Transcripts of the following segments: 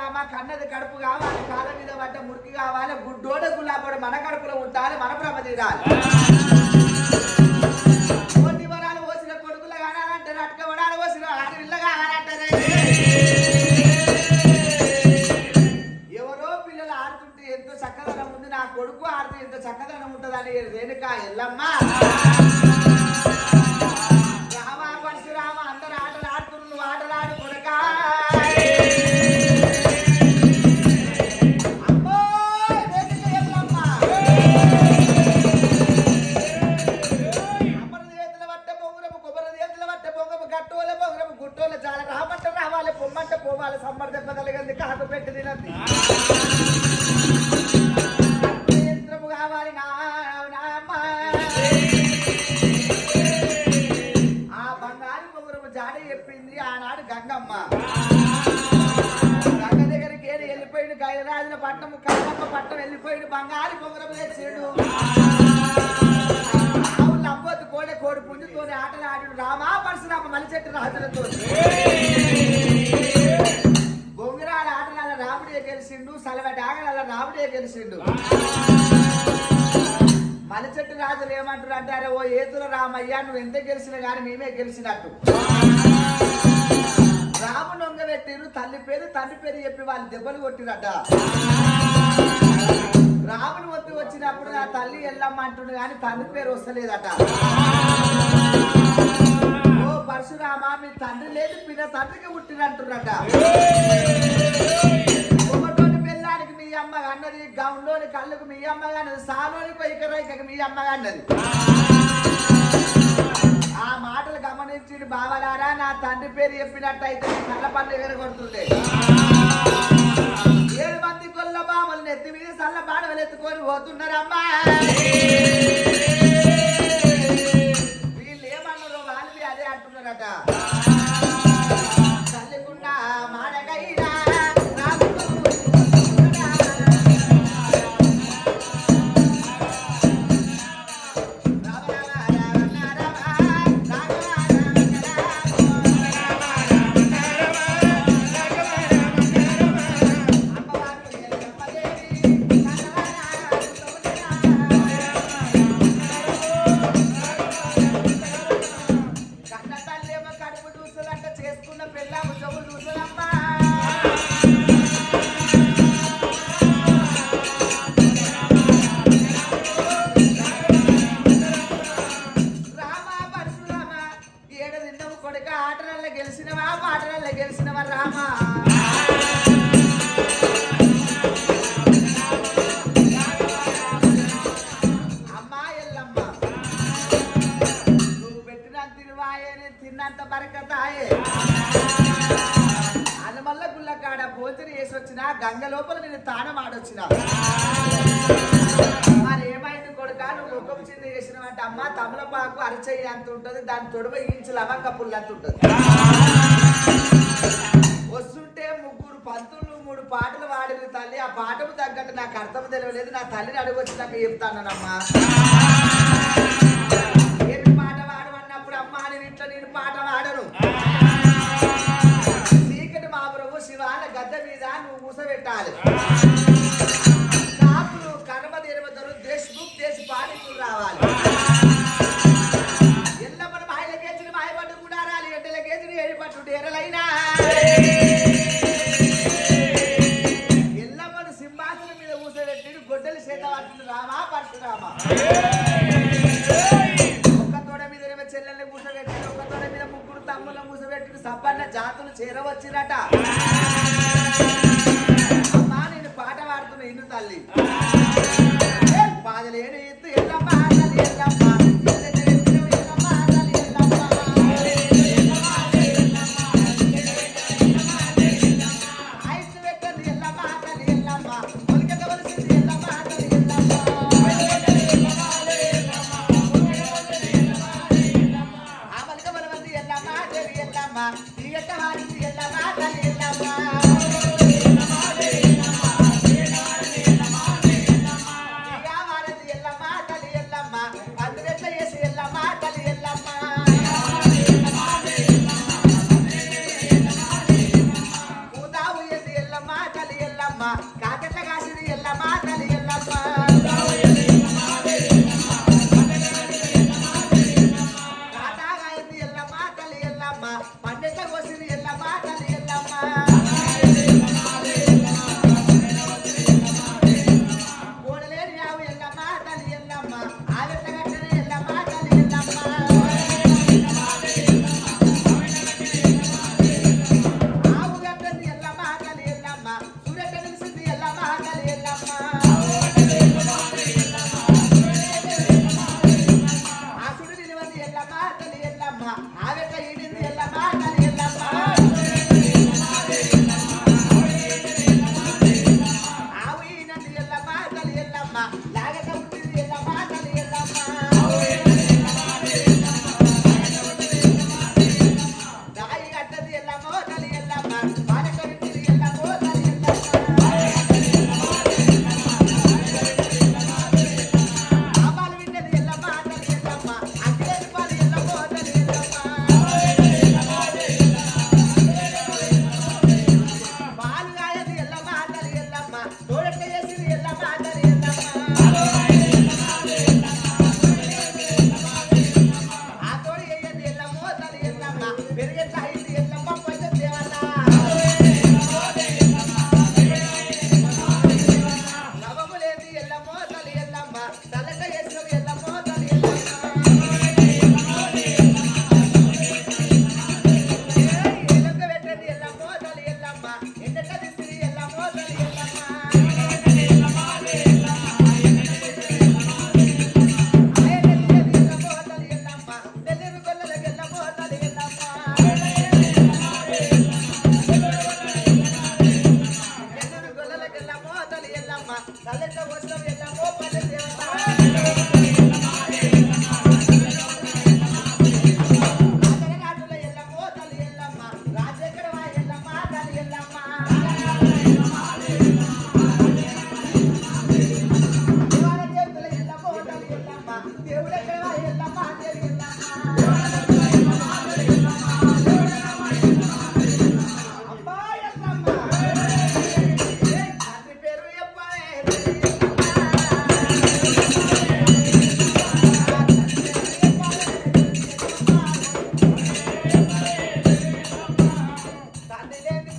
పరశురామ కన్నది కడుపు కావాలి కాళ్ళ మీద పడ్డ మురికి కావాలి గుడ్డోడ గులాబోడ మన కడుపులో ఉండాలి మన బ్రహ్మ తీరాలి కోటి వరాలు పోసిన కొడుకులు కానాలంటారు అటుక వరాలు పోసిన ఆడపిల్ల కావాలంటారే ఎవరో పిల్లలు ఆడుతుంటే ఎంతో చక్కదనం ఉంది నా కొడుకు ఆడితే ఎంత చక్కదనం ఉంటుందని రేణుక ఎల్లమ్మ రామ పరశురామ అందరు ఆటలు ఆడుతున్నారు నువ్వు ఆటలాడు కొడుక పొమ్మంటే పోవాలి సమ్మర్ దెబ్బ తలగంది కాకు పెట్టి తినద్ది యంత్రము కావాలి ఆ బంగారు పొగురము జాడ చెప్పింది ఆనాడు గంగమ్మ గంగ దగ్గరికి ఏది వెళ్ళిపోయింది గైరాజుల పట్టణం కన్నమ్మ పట్టణం వెళ్ళిపోయింది బంగారు పొగురము తెచ్చిండు ఆవులు అవ్వద్దు కోడే కోడి పుంజుతో ఆటలు ఆడు రామా పరశురామ మలిచెట్టు రాజులతో బొంగిరాల ఆటల రాముడే గెలిచిండు సలవటి ఆగల రాముడే గెలిచిండు మలిచెట్టు రాజులు ఏమంటారు అంటారే ఓ ఏతుల రామయ్య నువ్వు ఎంత గెలిచినా కానీ మేమే గెలిచినట్టు రాముని వంగబెట్టిరు తల్లి పేరు తండ్రి పేరు చెప్పి వాళ్ళు దెబ్బలు కొట్టిరట రాముని వద్దు వచ్చినప్పుడు నా తల్లి ఎల్లమ్మ అంటుండు కానీ తండ్రి పేరు వస్తలేదట ఓ పరశురామ మీ తండ్రి లేదు పిన్న తండ్రికి పుట్టినంటున్నట ఒకటోటి పెళ్ళానికి మీ అమ్మగా అన్నది గౌన్లోని కళ్ళకు మీ అమ్మగా అన్నది సాలోని పైకరైకకి మీ అమ్మగా అన్నది ఆ మాటలు గమనించి బావలారా నా తండ్రి పేరు చెప్పినట్టయితే కళ్ళ పళ్ళు ఎగరగొడుతుండే 7 మంది కొల్ల బామలు ఎత్తి మీద సల్ల బాడవలు ఎత్తుకొని పోతున్నారమ్మా వీళ్ళు ఏమన్నారో వాళ్ళు అదే అంటున్నారట తల్లికుండా మాడగైనా గెలిచినవా రామా అమ్మా ఎల్లమ్మ నువ్వు పెట్టిన తిరువాయే తిన్నంత బరకతాయే అలమల్ల గుల్ల కాడ భోజనం చేసి వచ్చిన గంగ లోపల నేను తానం ఆడొచ్చిన మరి ఏమైంది కొడుక నువ్వు ముఖం చింద చేసినవంటే అమ్మ తమలపాకు అరచెయ్యి అంత ఉంటుంది దాని తొడవ ఇంచు లవంగ పుల్లు అంత ఉంటుంది వస్తుంటే 3 పంతులు 3 పాటలు వాడిన తల్లి ఆ పాటకు తగ్గట్టు నాకు అర్థం తెలియలేదు నా తల్లిని అడుగొచ్చినాక చెప్తానమ్మా ఏమి పాట వాడమన్నప్పుడు అమ్మ అని ఇంట్లో నేను పాట వాడను చీకటి మా ప్రభు శివాల గద్దె మీద నువ్వు మూసబెట్టాలి కాపులు కర్మ తీరవద్దరు దేశ పాటితులు రావాలి ఎల్లమ్మను మాయలకేసిన మాయపట్టు కూడా రాలి ఎడ్డలకేసిన ఏడిపట్టు ఎరలైనా ఎల్లమ్మను సింహాసనం మీద కూసబెట్టి గొడ్డలి చేత పట్టింది రామా పరశురామ ఒక్క తోడ మీద చెల్లెల్ని కూసబెట్టి ఒక్క తోడ మీద 3 తమ్ములను కూసబెట్టి సబ్బన్న జాతులు చేరవచ్చినట అమ్మా నేను పాట పాడుతున్నా ఇన్ను తల్లి పాదలేని ఎత్తు ఎల్లమ్మ తల్లి ఎల్లమ్మ ఎల్లమ్మ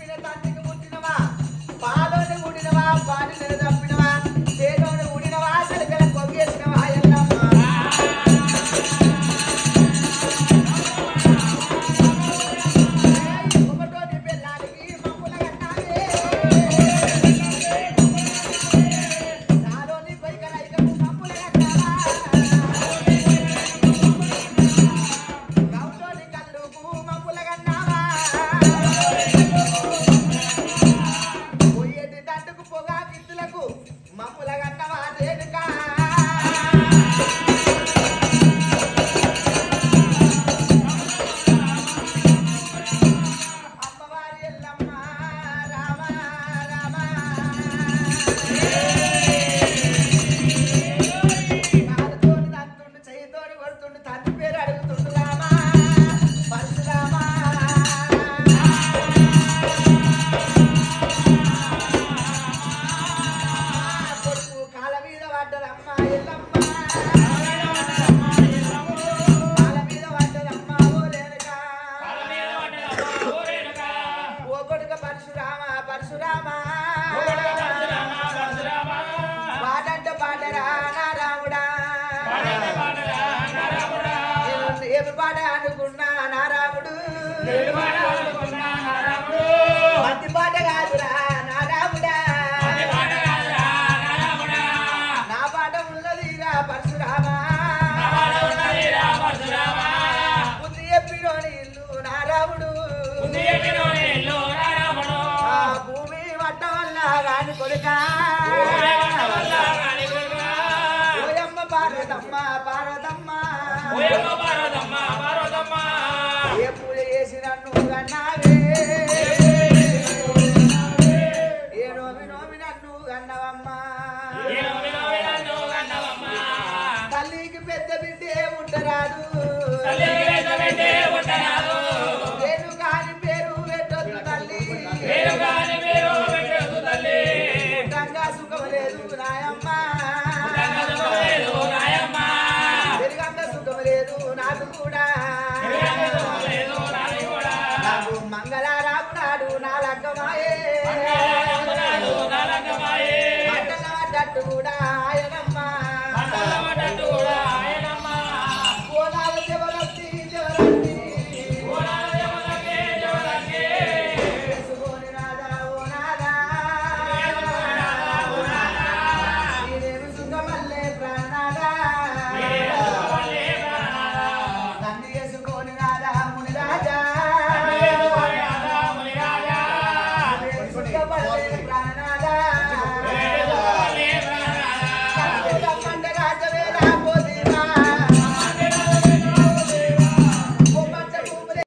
పుట్టిన తండ్రికి పుట్టినవా పాలోని పుట్టినవా పాటిని తప్పినవా చేలోని పుట్టినవా సరికల పొంగేసినవా ఎల్లమ్మ ఒకటోని పెళ్ళానికి మమ్ముల కన్నావే నాలోని పైకలైకము మమ్ముల కన్నావా గౌలోని కల్లుకు మమ్ముల కన్నావా పోయేటి దండుకు పొగా గిత్తులకు మమ్ముల కన్నవా రేణుకా అమ్మవారి ఎల్లమ్మ రామ రామ కాలుతోని దంతుండు చెయ్యితోని కొడుతుండు తండ్రి పేరు అడుగుతుండు రామ పరశురామ కొడుకు కాల మీద పడ్డదమ్మ ఎల్లమ్మ కాల మీద పడ్డదమ్మ ఓ రేణుకా ఓ కొడుక పరశురామ పరశురామ పాటంట పాటరా నా రాముడా ఏమి పాట అనుకున్నా నా రాముడు మంచి పాట కాదురా నా రాముడా నా పాట ఉన్నదిరా పరశురామ బుద్ధి చెప్పినోని ఇల్లు నా రాముడు ఆ భూమి వట్ట వల్ల గాని కొడుక ఓయమ్మ పార్వతమ్మ పార్వతమ్మ